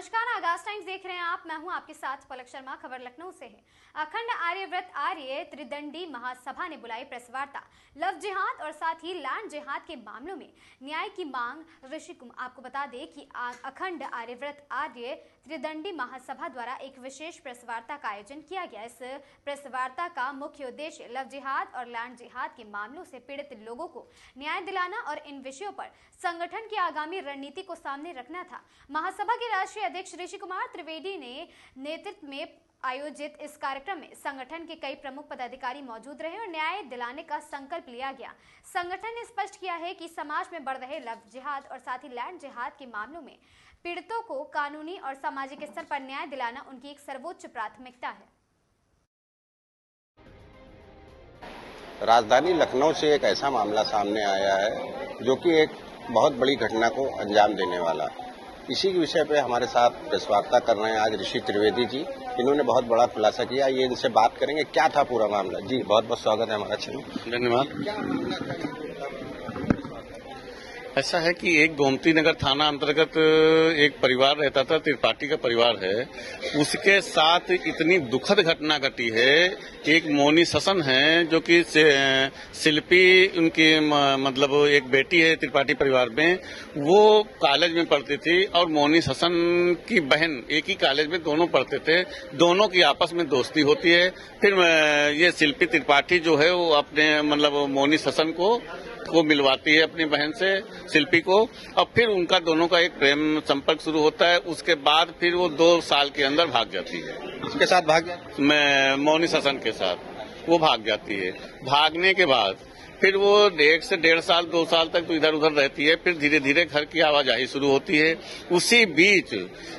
नमस्कार, आगाज टाइम्स देख रहे हैं आप। मैं हूं आपके साथ पलक शर्मा। खबर लखनऊ से है। अखंड आर्यव्रत आर्य त्रिदंडी महासभा ने बुलाई प्रेस वार्ता। लव जिहाद और साथ ही लैंड जिहाद के मामलों में न्याय की मांग। ऋषि कुमार, आपको बता दें कि अखंड आर्यव्रत आर्य त्रिदंडी महासभा द्वारा एक विशेष प्रेस वार्ता का आयोजन किया गया। इस प्रेस वार्ता का मुख्य उद्देश्य लव जिहाद और लैंड जिहाद के मामलों से पीड़ित लोगों को न्याय दिलाना और इन विषयों पर संगठन की आगामी रणनीति को सामने रखना था। महासभा के राष्ट्रीय अध्यक्ष ऋषि कुमार त्रिवेदी ने नेतृत्व में आयोजित इस कार्यक्रम में संगठन के कई प्रमुख पदाधिकारी मौजूद रहे और न्याय दिलाने का संकल्प लिया गया। संगठन ने स्पष्ट किया है कि समाज में बढ़ रहे लव जिहाद और साथ ही लैंड जिहाद के मामलों में पीड़ितों को कानूनी और सामाजिक स्तर पर न्याय दिलाना उनकी एक सर्वोच्च प्राथमिकता है। राजधानी लखनऊ से एक ऐसा मामला सामने आया है जो कि एक बहुत बड़ी घटना को अंजाम देने वाला। इसी के विषय पे हमारे साथ प्रेस वार्ता कर रहे हैं आज ऋषि त्रिवेदी जी। इन्होंने बहुत बड़ा खुलासा किया, ये इनसे बात करेंगे क्या था पूरा मामला। जी बहुत बहुत स्वागत है हमारा चैनल। धन्यवाद। ऐसा है कि एक गोमती नगर थाना अंतर्गत एक परिवार रहता था, त्रिपाठी का परिवार है। उसके साथ इतनी दुखद घटना घटी है। एक मोनी ससन है जो कि शिल्पी, उनकी मतलब एक बेटी है त्रिपाठी परिवार में, वो कॉलेज में पढ़ती थी और मोनी ससन की बहन एक ही कॉलेज में दोनों पढ़ते थे। दोनों की आपस में दोस्ती होती है। फिर ये शिल्पी त्रिपाठी जो है वो अपने मतलब मोनी ससन को मिलवाती है अपनी बहन से, शिल्पी को, और फिर उनका दोनों का एक प्रेम संपर्क शुरू होता है। उसके बाद फिर वो 2 साल के अंदर भाग जाती है। उसके साथ भाग जाती है? मैं मौनी ससन के साथ वो भाग जाती है। भागने के बाद फिर वो 1 से 1.5 साल 2 साल तक तो इधर उधर रहती है। फिर धीरे धीरे घर की आवाजाही शुरू होती है। उसी बीच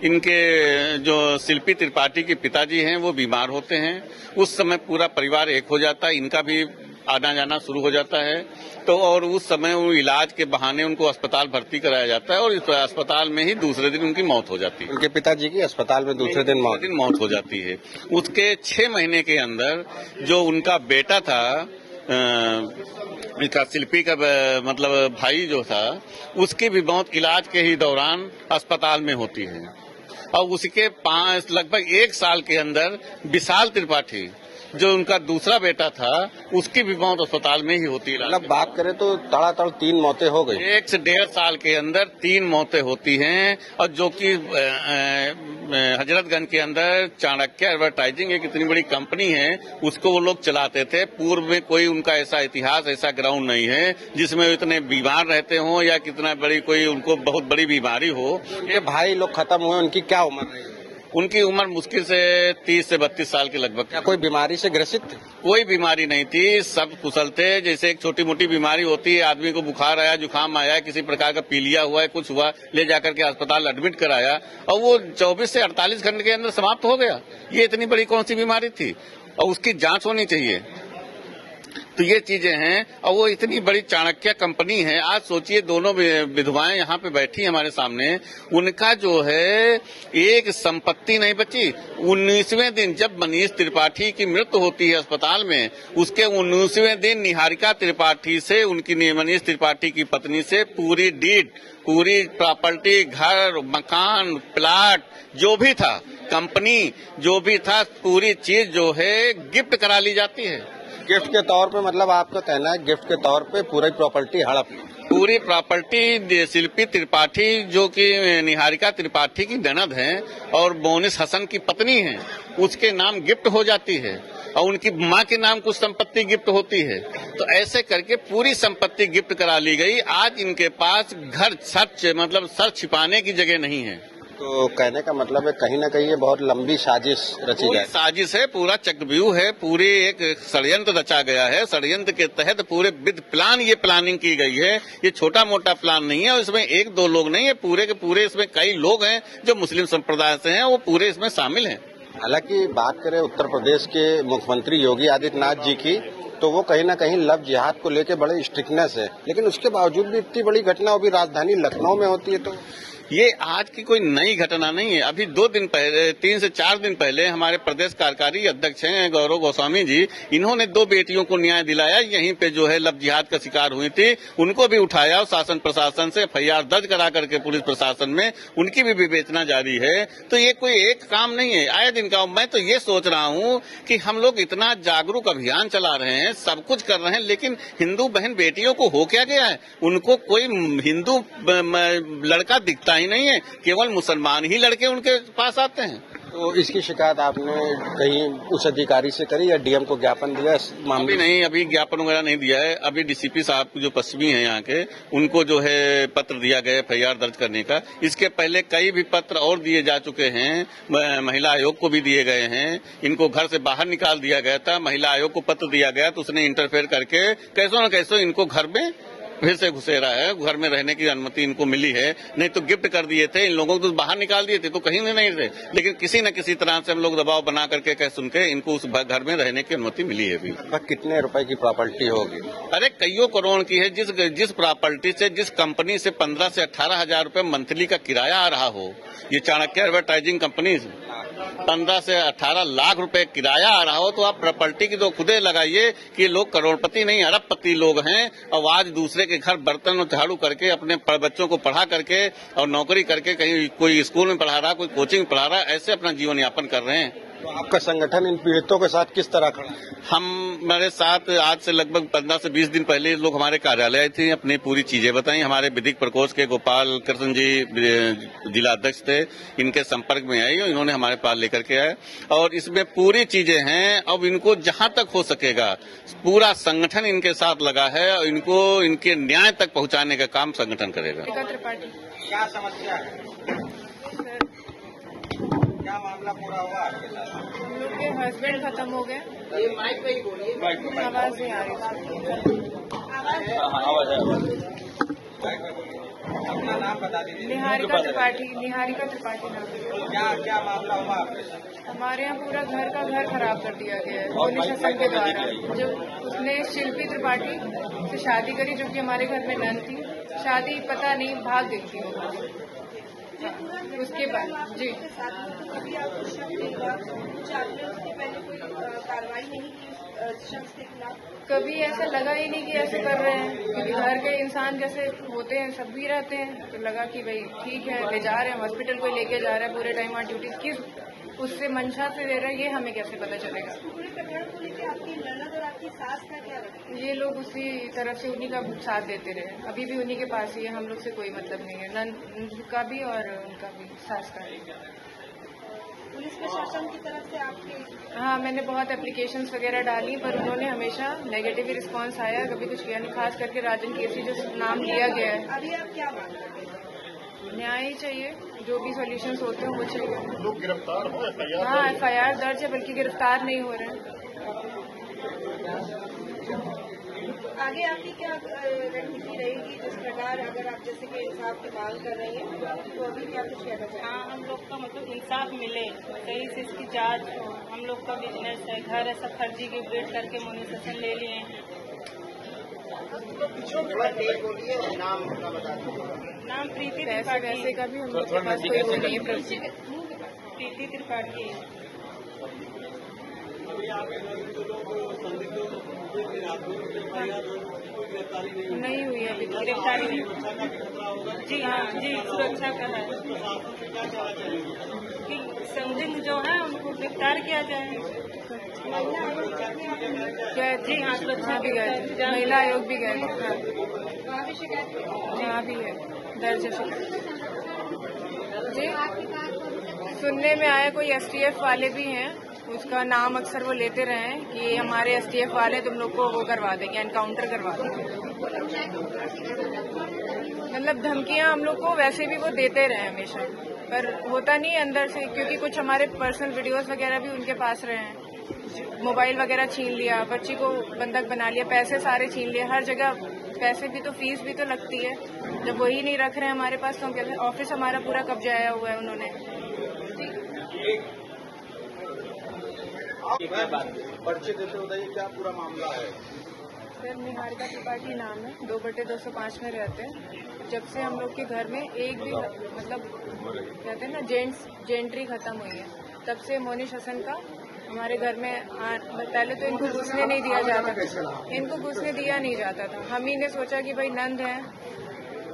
इनके जो शिल्पी त्रिपाठी के पिताजी हैं वो बीमार होते हैं। उस समय पूरा परिवार एक हो जाता है, इनका भी आना जाना शुरू हो जाता है। तो और उस समय वो इलाज के बहाने उनको अस्पताल भर्ती कराया जाता है और इस अस्पताल में ही दूसरे दिन उनकी मौत हो जाती है। उनके पिताजी की अस्पताल में दूसरे दिन मौत हो जाती है। उसके 6 महीने के अंदर जो उनका बेटा था, इनका शिल्पी का मतलब भाई जो था, उसकी भी मौत इलाज के ही दौरान अस्पताल में होती है। और उसके लगभग 1 साल के अंदर विशाल त्रिपाठी जो उनका दूसरा बेटा था, उसकी भी मौत अस्पताल में ही होती है। मतलब बात करें तो तड़ातड़ 3 मौतें हो गई। 1 से 1.5 साल के अंदर 3 मौतें होती हैं। और जो कि हजरतगंज के अंदर चाणक्य एडवर्टाइजिंग एक इतनी बड़ी कंपनी है, उसको वो लोग चलाते थे। पूर्व में कोई उनका ऐसा इतिहास, ऐसा ग्राउंड नहीं है जिसमें वो इतने बीमार रहते हों या कितना बड़ी कोई उनको बहुत बड़ी बीमारी हो। ये भाई लोग खत्म हुए, उनकी क्या उम्र रही? उनकी उम्र मुश्किल से 30 से 32 साल के लगभग। क्या कोई बीमारी से ग्रसित थे? कोई बीमारी नहीं थी, सब कुशल थे। जैसे एक छोटी मोटी बीमारी होती है, आदमी को बुखार आया, जुकाम आया, किसी प्रकार का पीलिया हुआ है, कुछ हुआ, ले जाकर के अस्पताल एडमिट कराया और वो 24 से 48 घंटे के अंदर समाप्त हो गया। ये इतनी बड़ी कौन सी बीमारी थी? और उसकी जांच होनी चाहिए। तो ये चीजें हैं। और वो इतनी बड़ी चाणक्य कंपनी है। आज सोचिए, दोनों विधवाएं यहाँ पे बैठी हमारे सामने, उनका जो है एक संपत्ति नहीं बची। 19वें दिन जब मनीष त्रिपाठी की मृत्यु होती है अस्पताल में, उसके 19वें दिन निहारिका त्रिपाठी से, उनकी मनीष त्रिपाठी की पत्नी से पूरी डीड, पूरी प्रॉपर्टी, घर, मकान, प्लाट जो भी था, कंपनी जो भी था, पूरी चीज जो है गिफ्ट करा ली जाती है। गिफ्ट के तौर पे, मतलब आपका कहना है गिफ्ट के तौर पे पूरी प्रॉपर्टी हड़प? पूरी प्रॉपर्टी शिल्पी त्रिपाठी जो कि निहारिका त्रिपाठी की ननद हैं और मोनिस हसन की पत्नी हैं, उसके नाम गिफ्ट हो जाती है और उनकी माँ के नाम कुछ संपत्ति गिफ्ट होती है। तो ऐसे करके पूरी संपत्ति गिफ्ट करा ली गई। आज इनके पास घर सर छिपाने की जगह नहीं है। तो कहने का मतलब है कहीं ना कहीं ये बहुत लंबी साजिश रची गई। साजिश है, पूरा चक्रव्यूह है, पूरी एक षड्यंत्र रचा गया है। षड्यंत्र के तहत पूरे विद प्लान ये प्लानिंग की गई है। ये छोटा मोटा प्लान नहीं है। इसमें 1-2 लोग नहीं है, पूरे के पूरे इसमें कई लोग हैं जो मुस्लिम संप्रदाय से हैं, वो पूरे इसमें शामिल हैं। हालांकि बात करें उत्तर प्रदेश के मुख्यमंत्री योगी आदित्यनाथ जी की, तो वो कहीं ना कहीं लव जिहाद को लेकर बड़े स्ट्रिक्टनेस है, लेकिन उसके बावजूद भी इतनी बड़ी घटना अभी राजधानी लखनऊ में होती है। तो ये आज की कोई नई घटना नहीं है। अभी 2 दिन पहले, 3 से 4 दिन पहले हमारे प्रदेश कार्यकारी अध्यक्ष हैं गौरव गोस्वामी जी, इन्होंने 2 बेटियों को न्याय दिलाया। यहीं पे जो है लव जिहाद का शिकार हुई थी, उनको भी उठाया और शासन प्रशासन से FIR दर्ज करा करके पुलिस प्रशासन में उनकी भी विवेचना जारी है। तो ये कोई एक काम नहीं है, आए दिन का। मैं तो ये सोच रहा हूँ कि हम लोग इतना जागरूक अभियान चला रहे हैं, सब कुछ कर रहे हैं, लेकिन हिंदू बहन बेटियों को हो क्या गया है? उनको कोई हिंदू लड़का दिखता ही नहीं है, केवल मुसलमान ही लड़के उनके पास आते हैं। तो इसकी शिकायत आपने कहीं उस अधिकारी से करी या DM को ज्ञापन दिया इस मामले? नहीं, अभी ज्ञापन वगैरह नहीं दिया है। अभी DCP साहब जो पश्चिमी हैं यहाँ के, उनको जो है पत्र दिया गया FIR दर्ज करने का। इसके पहले कई भी पत्र और दिए जा चुके हैं, महिला आयोग को भी दिए गए हैं। इनको घर से बाहर निकाल दिया गया था, महिला आयोग को पत्र दिया गया तो उसने इंटरफेयर करके कैसो न कैसो इनको घर में फिर से घुसेरा है। घर में रहने की अनुमति इनको मिली है, नहीं तो गिफ्ट कर दिए थे। इन लोगों को तो बाहर निकाल दिए थे, तो कहीं नहीं थे, लेकिन किसी न किसी तरह से हम लोग दबाव बना करके कह सुन के इनको उस घर में रहने की अनुमति मिली है। अभी कितने रुपए की प्रॉपर्टी होगी? अरे कईयों करोड़ की है। जिस प्रॉपर्टी से, जिस कंपनी से 15 से 18 हजार रुपए मंथली का किराया आ रहा हो, ये चाणक्य एडवर्टाइजिंग कंपनी 15 से 18 लाख रुपए किराया आ रहा हो, तो आप प्रॉपर्टी की तो खुदे लगाइए कि लोग करोड़पति नहीं अरबपति लोग हैं, और आज दूसरे के घर बर्तन और झाड़ू करके अपने बच्चों को पढ़ा करके और नौकरी करके, कहीं कोई स्कूल में पढ़ा रहा, कोई कोचिंग पढ़ा रहा, ऐसे अपना जीवन यापन कर रहे हैं। तो आपका संगठन इन पीड़ितों के साथ किस तरह खड़ा है? हमारे साथ आज से लगभग 15 से 20 दिन पहले लोग हमारे कार्यालय आए थे, अपनी पूरी चीजें बताई। हमारे विधिक प्रकोष्ठ के गोपाल कृष्ण जी जिला अध्यक्ष थे, इनके संपर्क में आई और इन्होंने हमारे पास लेकर के आए, और इसमें पूरी चीजें हैं। अब इनको जहां तक हो सकेगा पूरा संगठन इनके साथ लगा है, और इनको इनके न्याय तक पहुंचाने का काम संगठन करेगा। क्या समस्या है? क्या मामला पूरा हुआ आपके साथ? हम लोग के हस्बैंड खत्म हो गए। आवाज नहीं आ रही। अपना नाम बता दीजिए। निहारिका त्रिपाठी नाम। क्या मामला हुआ आपके साथ? हमारे यहाँ पूरा घर का घर खराब कर दिया गया है पुलिस शासन के द्वारा। जो उसने शिल्पी त्रिपाठी से शादी करी, जो कि हमारे घर में नन थी, शादी पता नहीं भाग गई थी वो। उसके बाद जी कार्रवाई नहीं की शख्स के खिलाफ। कभी ऐसा लगा ही नहीं कि ऐसे कर रहे हैं, क्योंकि घर के इंसान जैसे होते हैं सब भी रहते हैं, तो लगा कि भाई ठीक है, ले जा रहे हैं हॉस्पिटल, कोई लेके जा रहा है पूरे टाइम वहाँ ड्यूटी, किस उससे मंशा से दे रहा है ये हमें कैसे पता चलेगा। पूरे प्रकरण को लेकर आपकी ननद और आपकी सास का क्या रखती है? ये लोग उसी तरफ से उन्हीं का साथ देते रहे, अभी भी उन्हीं के पास ही है, हम लोग से कोई मतलब नहीं है, ननद का भी और उनका भी, सास का भी। पुलिस प्रशासन की तरफ से आपके? हाँ, मैंने बहुत एप्लीकेशंस वगैरह डाली, पर उन्होंने हमेशा नेगेटिव ही रिस्पांस आया, कभी कुछ किया नहीं। खास करके राजन केसी जो नाम लिया गया है। अभी आप क्या मांग रहे हैं? न्याय ही चाहिए, जो भी सॉल्यूशंस होते हैं वो चाहिए। लोग गिरफ्तार हो? हाँ, FIR दर्ज है, बल्कि गिरफ्तार नहीं हो रहे हैं। आगे आपकी क्या रणनीति रहेगी जिस प्रकार अगर आप जैसे कि इंसाफ की मांग कर रही हैं, तो अभी क्या कुछ कहना चाहिए? हाँ, हम लोग का मतलब इंसाफ मिले, सही से इसकी जांच हो। हम लोग का बिजनेस है, घर है, सब फर्जी के वेट करके मोनिसेशन ले लिए हैं। नाम प्रीति त्रिपाठी। वैसे का भी हम लोग के पास कोई वो नहीं है। प्रीति त्रिपाठी। नहीं हुई अभी गिरफ्तारी नहीं। जी हाँ, जी सुरक्षा का है कि संदिग्ध जो है उनको गिरफ्तार किया जाए। जी हाँ, सुरक्षा भी गए थे, महिला आयोग भी गए थे। हाँ भी है दर्ज जी। सुनने में आया कोई STF वाले भी हैं, उसका नाम अक्सर वो लेते रहे हैं कि हमारे STF वाले तुम लोग को वो करवा देंगे, एनकाउंटर करवा देंगे। मतलब धमकियां हम लोग को वैसे भी वो देते रहे हमेशा, पर होता नहीं अंदर से, क्योंकि कुछ हमारे पर्सनल वीडियोस वगैरह भी उनके पास रहे हैं। मोबाइल वगैरह छीन लिया, बच्ची को बंधक बना लिया, पैसे सारे छीन लिए, हर जगह पैसे भी तो, फीस भी तो लगती है। जब वही नहीं रख रहे हैं हमारे पास तो हम कहते हैं। ऑफिस हमारा पूरा कब्जाया हुआ है उन्होंने। पर्चे देते बताइए क्या पूरा मामला है? सर, निहारिका त्रिपाठी नाम है, 2/205 में रहते हैं। जब से हम लोग के घर में एक भी मतलब कहते हैं ना जेंट्री खत्म हुई है, तब से मोनिश हसन का हमारे घर में पहले तो इनको घुसने नहीं दिया जाता था, इनको घुसने दिया नहीं जाता था। हम ही ने सोचा कि भाई नंद है,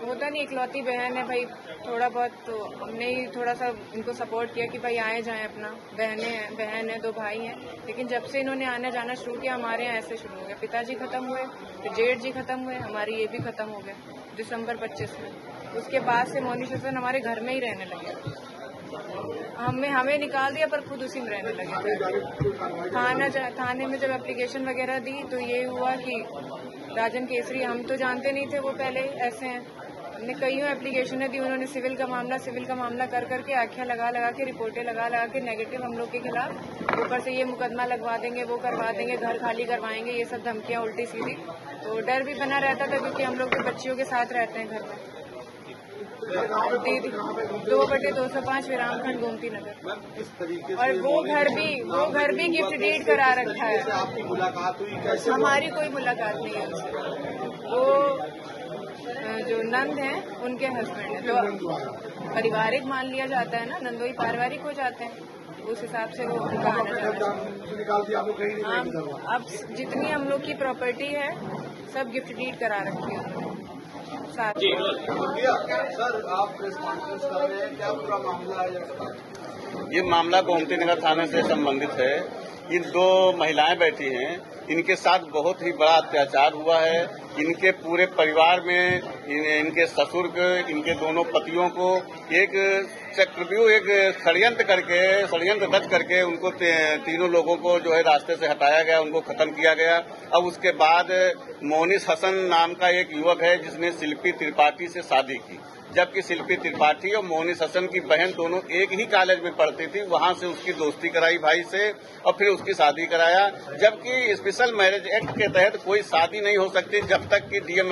होता नहीं इकलौती बहन है भाई, थोड़ा बहुत तो हमने ही थोड़ा सा इनको सपोर्ट किया कि भाई आए जाएं अपना, बहन है 2 भाई हैं। लेकिन जब से इन्होंने आना जाना शुरू किया हमारे यहाँ ऐसे शुरू हो गया। पिताजी खत्म हुए, फिर जेठ जी खत्म हुए, हमारी ये भी खत्म हो गए दिसंबर 25 में। उसके बाद से मोनिश हसन हमारे घर में ही रहने लगे, हमें निकाल दिया पर खुद उसी में रहने लगे। थाने में जब एप्लीकेशन वगैरह दी तो ये हुआ कि राजन केसरी, हम तो जानते नहीं थे वो पहले ऐसे हैं, हमने कईयों एप्लीकेशनें दी, उन्होंने सिविल का मामला कर करके आख्या लगा के रिपोर्टें लगा के नेगेटिव हम लोग के खिलाफ, ऊपर से ये मुकदमा लगवा देंगे, वो करवा देंगे, घर खाली करवाएंगे, ये सब धमकियां उल्टी सीधी। तो डर भी बना रहता था क्योंकि हम लोग तो बच्चियों के साथ रहते हैं घर में। 2/205 विराम खंड गोमती नगर। और वो घर भी गिफ्ट डीड करा रखा है। आपकी मुलाकात हुई कैसे? हमारी कोई मुलाकात नहीं है उनसे। वो जो नंद हैं उनके हस्बैंड है, तो पारिवारिक मान लिया जाता है ना, नंदोई पारिवारिक हो जाते हैं, उस हिसाब से वो उनका आना जाता है। अब जितनी हम लोग की प्रॉपर्टी है सब गिफ्ट डीड करा रखी है साथ। सर आप प्रेस कॉन्फ्रेंस कर रहे हैं, क्या पूरा मामला है? ये मामला गोमती नगर थाने से संबंधित है। इन 2 महिलाएं बैठी हैं, इनके साथ बहुत ही बड़ा अत्याचार हुआ है। इनके पूरे परिवार में इनके ससुर को, इनके दोनों पतियों को एक चक्रव्यूह, एक षड्यंत्र रच करके उनको तीनों लोगों को जो है रास्ते से हटाया गया, उनको खत्म किया गया। अब उसके बाद मोनिश हसन नाम का एक युवक है जिसने शिल्पी त्रिपाठी से शादी की, जबकि शिल्पी त्रिपाठी और मोनिश हसन की बहन दोनों एक ही कॉलेज में पढ़ती थी। वहां से उसकी दोस्ती कराई भाई से और फिर उसकी शादी कराया, जबकि स्पेशल मैरिज एक्ट के तहत कोई शादी नहीं हो सकती जब तक कि डीएम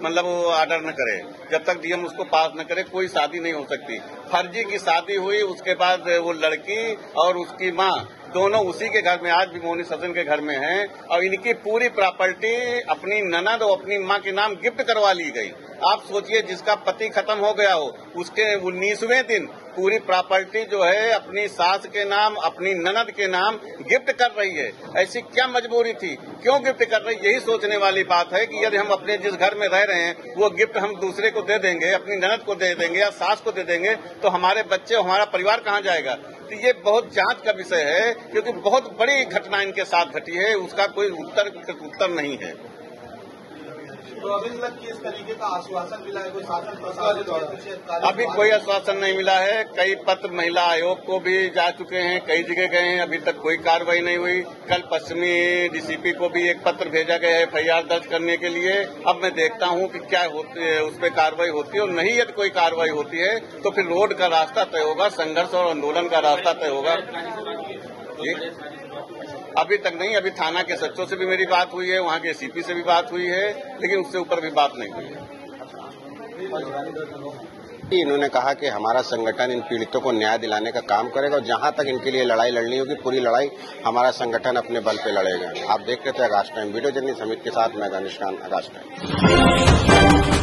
मतलब वो ऑर्डर न करे, जब तक डीएम उसको पास न करे कोई शादी नहीं हो सकती। फर्जी की शादी हुई, उसके बाद वो लड़की और उसकी माँ दोनों उसी के घर में, आज भी मोनिश हसन के घर में हैं, और इनकी पूरी प्रॉपर्टी अपनी ननद और अपनी माँ के नाम गिफ्ट करवा ली गई। आप सोचिए, जिसका पति खत्म हो गया हो उसके 19वें दिन पूरी प्रॉपर्टी जो है अपनी सास के नाम, अपनी ननद के नाम गिफ्ट कर रही है। ऐसी क्या मजबूरी थी, क्यों गिफ्ट कर रही? यही सोचने वाली बात है कि यदि हम अपने जिस घर में रह रहे हैं वो गिफ्ट हम दूसरे को दे देंगे, अपनी ननद को दे देंगे या सास को दे देंगे, तो हमारे बच्चे, हमारा परिवार कहाँ जाएगा? तो ये बहुत जांच का विषय है, क्योंकि बहुत बड़ी घटना इनके साथ घटी है, उसका कोई उत्तर नहीं है। तो अभी तक इस तरीके का आश्वासन मिला है कोई शासन प्रशासन द्वारा? अभी कोई आश्वासन नहीं मिला है। कई पत्र महिला आयोग को भी जा चुके हैं, कई जगह गए हैं, अभी तक कोई कार्रवाई नहीं हुई। कल पश्चिमी डीसीपी को भी एक पत्र भेजा गया है FIR दर्ज करने के लिए। अब मैं देखता हूं कि क्या होती है, उस पर कार्रवाई होती है, और नहीं यदि कोई कार्रवाई होती है तो फिर रोड का रास्ता तय होगा, संघर्ष और आंदोलन का रास्ता तय होगा। अभी तक नहीं, अभी थाना के सचिव से भी मेरी बात हुई है, वहाँ के CP से भी बात हुई है, लेकिन उससे ऊपर भी बात नहीं हुई है। इन्होंने कहा कि हमारा संगठन इन पीड़ितों को न्याय दिलाने का काम करेगा और जहां तक इनके लिए लड़ाई लड़नी होगी पूरी लड़ाई हमारा संगठन अपने बल पे लड़ेगा। आप देख रहे थे आगाज टाइम, वीडियो जर्नलिस्ट समिति के साथ मैं दानिश खान, आगाज टाइम।